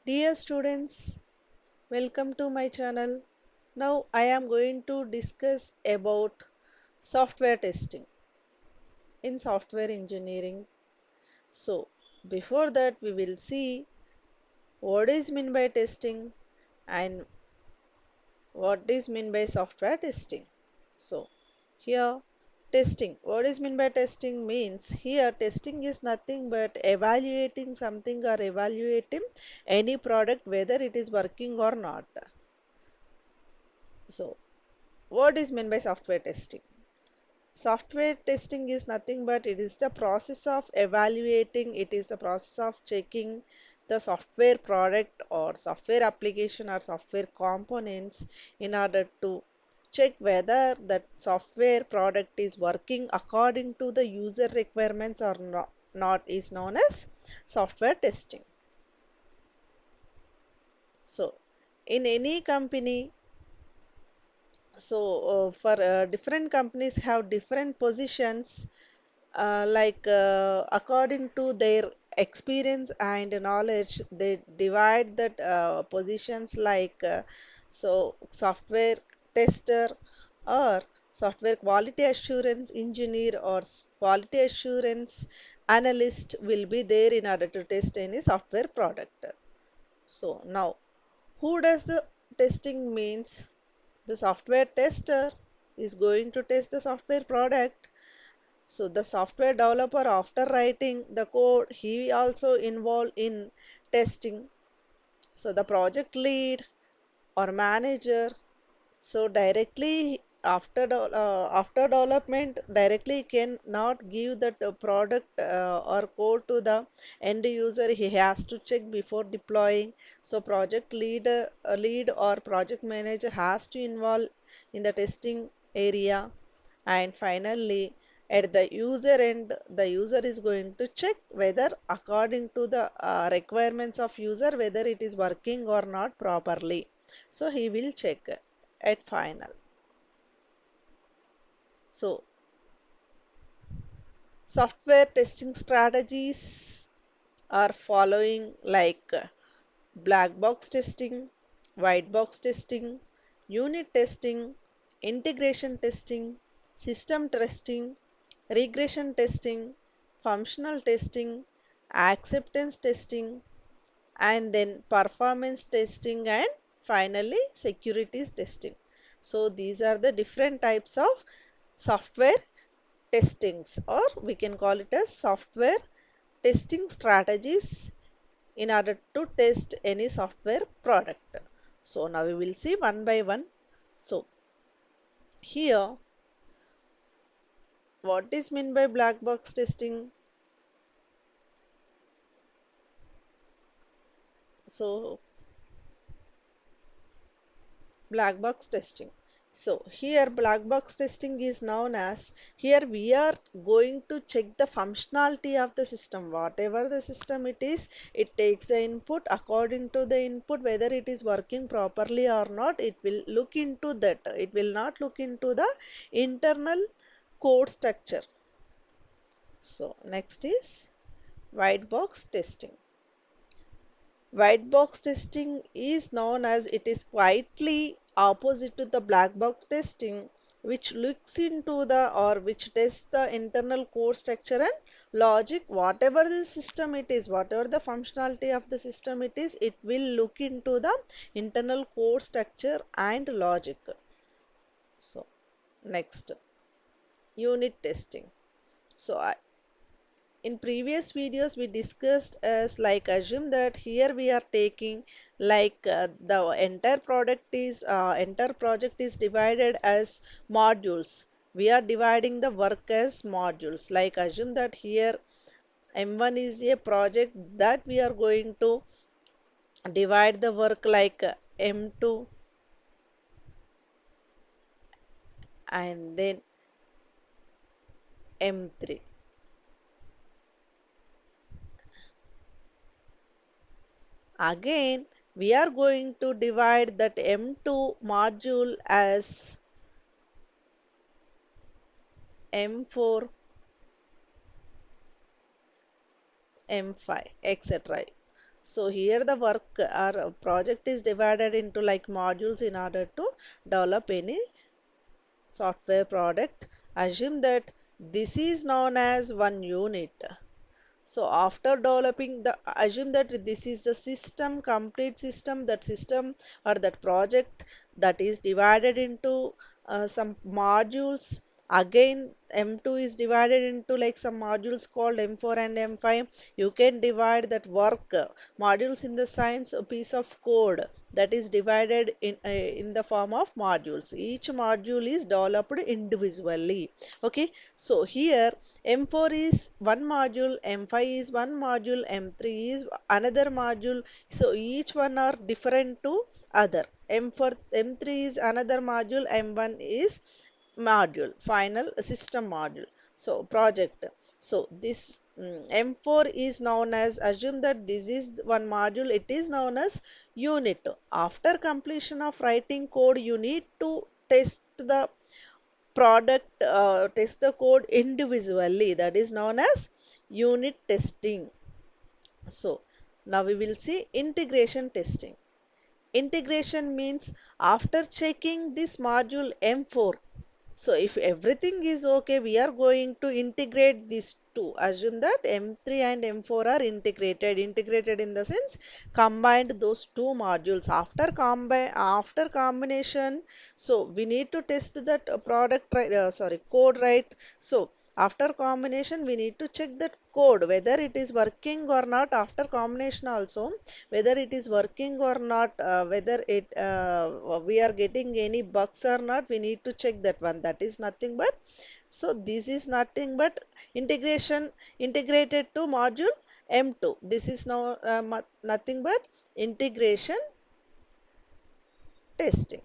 Dear students, welcome to my channel. Now I am going to discuss about software testing in software engineering. So, before that we will see what is meant by testing and what is meant by software testing. So, here testing. What is meant by testing means here testing is nothing but evaluating something or evaluating any product whether it is working or not. So, what is meant by software testing? Software testing is nothing but it is the process of evaluating, it is the process of checking the software product or software application or software components in order to check whether that software product is working according to the user requirements or not is known as software testing. So, in any company, for different companies have different positions according to their experience and knowledge they divide that positions software tester or software quality assurance engineer or quality assurance analyst will be there in order to test any software product. So now who does the testing means the software tester is going to test the software product. So the software developer after writing the code he also involved in testing. So the project lead or manager so directly after development directly cannot give that product or code to the end user. He has to check before deploying. So project lead or project manager has to involve in the testing area. And finally at the user end the user is going to check whether according to the requirements of user whether it is working or not properly. So he will check at final. So, software testing strategies are following black box testing, white box testing, unit testing, integration testing, system testing, regression testing, functional testing, acceptance testing, and then performance testing, and finally securities testing. So, these are the different types of software testings, or we can call it as software testing strategies in order to test any software product. So now we will see one by one. So here what is meant by black box testing? So black box testing. So here black box testing is known as, here we are going to check the functionality of the system. Whatever the system it is, it takes the input. According to the input whether it is working properly or not, it will look into that. It will not look into the internal code structure. So next is white box testing. White box testing is known as, it is quietly opposite to the black box testing, which looks into the or which tests the internal code structure and logic. Whatever the system it is, whatever the functionality of the system it is, it will look into the internal code structure and logic. So next, unit testing. So in previous videos we discussed as assume that here we are taking the entire project is divided as modules. We are dividing the work as modules. Assume that here M1 is a project that we are going to divide the work M2 and then M3. Again, we are going to divide that M2 module as M4, M5, etc. So here the work or project is divided into like modules in order to develop any software product. Assume that this is known as one unit. So after developing the, assume that this is the system, complete system, that system or that project that is divided into some modules. Again, M2 is divided into like some modules called M4 and M5. You can divide that work modules in the science, a piece of code that is divided in the form of modules. Each module is developed individually. Okay, so here M4 is one module, M5 is one module, M3 is another module. So each one are different to other. M4, M3 is another module, M1 is module, final system module. So project. So this M4 is known as, assume that this is one module, it is known as unit. After completion of writing code, you need to test the code individually, that is known as unit testing. So now we will see integration testing. Integration means after checking this module M4, so if everything is okay, we are going to integrate these two. Assume that M3 and M4 are integrated. Integrated in the sense combined those two modules. After combination, so we need to test that code, right? So after combination, we need to check that code whether it is working or not. After combination also, whether it is working or not, whether it we are getting any bugs or not, we need to check that one. That is nothing but, so this is nothing but integration, integrated to module M2. This is now nothing but integration testing.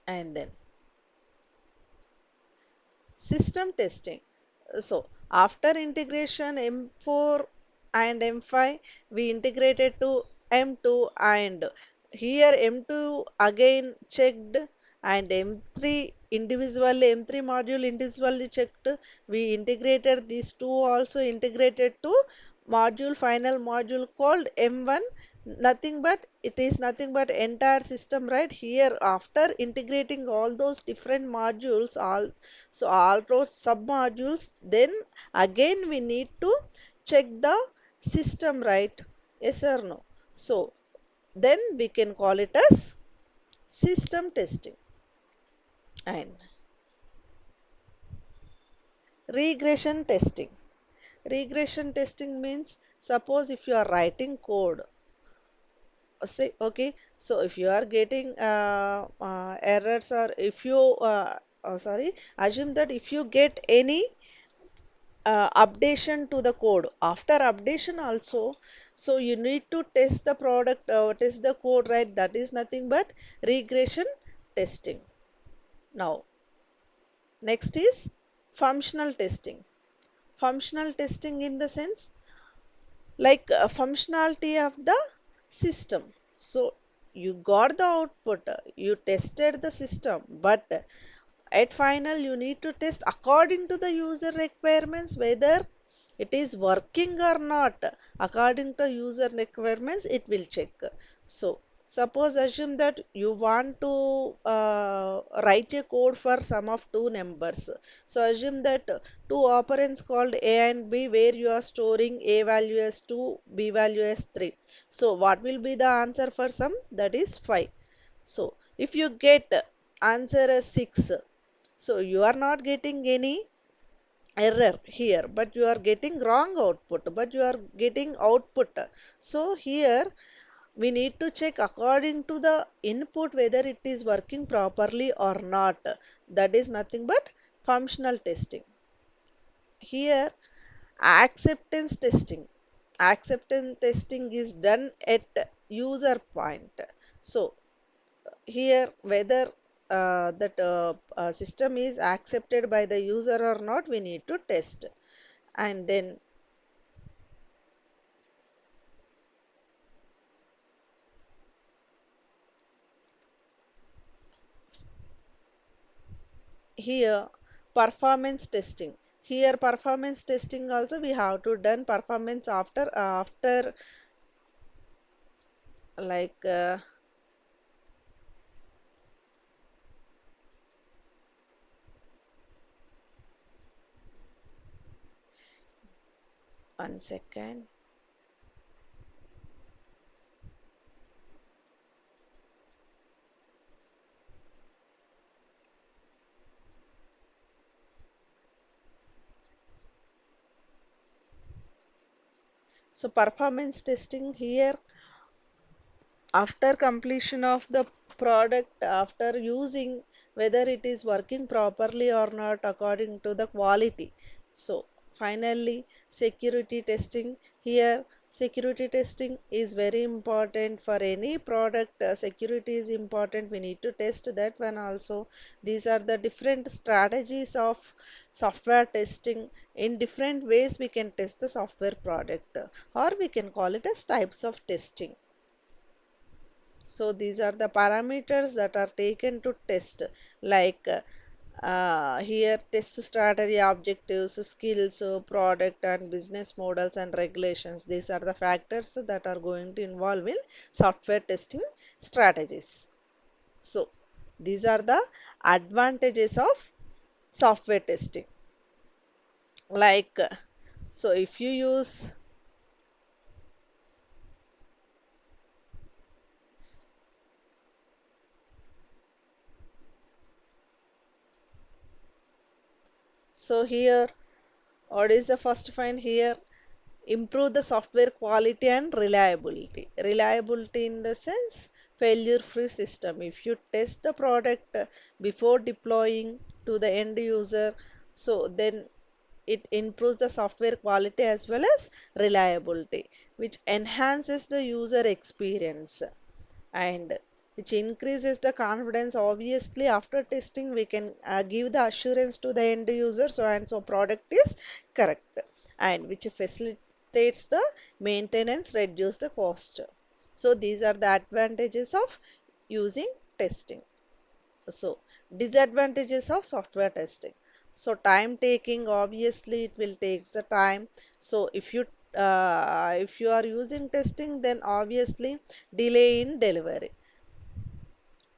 And then system testing. So after integration M4 and M5, we integrated to M2, and here M2 again checked, and M3 module individually checked. We integrated these two also integrated to final module called M1. Nothing but it is nothing but entire system, right? Here after integrating all those different modules, all those sub modules, then again we need to check the system, right? Yes or no? So then we can call it as system testing. And regression testing. Regression testing means, suppose if you are writing code, say okay, so if you are getting errors, or if you assume that if you get any updation to the code, after updation also, so you need to test the code, right? That is nothing but regression testing. Now next is functional testing. Functional testing in the sense like functionality of the system. So you got the output, you tested the system, but at final you need to test according to the user requirements whether it is working or not. According to user requirements, it will check. So suppose assume that you want to write a code for sum of two numbers. So assume that two operands called a and b, where you are storing a value as 2, b value as 3. So what will be the answer for sum? That is 5. So if you get answer as 6, so you are not getting any error here, but you are getting wrong output, but you are getting output. So here we need to check according to the input whether it is working properly or not. That is nothing but functional testing. Here acceptance testing. Acceptance testing is done at user point. So here whether system is accepted by the user or not, we need to test. And then here performance testing. here performance testing also we have to done performance after like one second. So performance testing here after completion of the product, after using whether it is working properly or not according to the quality. So finally security testing here. Security testing is very important for any product. Security is important, we need to test that one also. These are the different strategies of software testing. In different ways we can test the software product, or we can call it as types of testing. So these are the parameters that are taken to test, like here test strategy, objectives, skills, product and business models and regulations. These are the factors that are going to involve in software testing strategies. So these are the advantages of software testing. Like so if you use, so here what is the first find here? Improve the software quality and reliability. Reliability in the sense failure free system. If you test the product before deploying to the end user, so then it improves the software quality as well as reliability, which enhances the user experience and which increases the confidence. Obviously after testing we can give the assurance to the end user so and so product is correct, and which facilitates the maintenance, reduce the cost. So these are the advantages of using testing. So disadvantages of software testing. So time taking, obviously it will take the time. So if you are using testing, then obviously delay in delivery.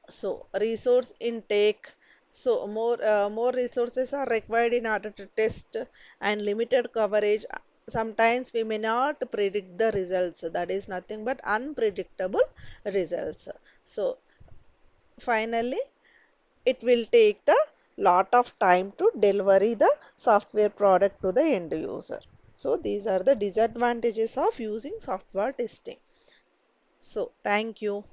So resource intake, so more resources are required in order to test, and limited coverage. Sometimes we may not predict the results, that is nothing but unpredictable results. So finally it will take the lot of time to deliver the software product to the end user. So these are the disadvantages of using software testing. So thank you.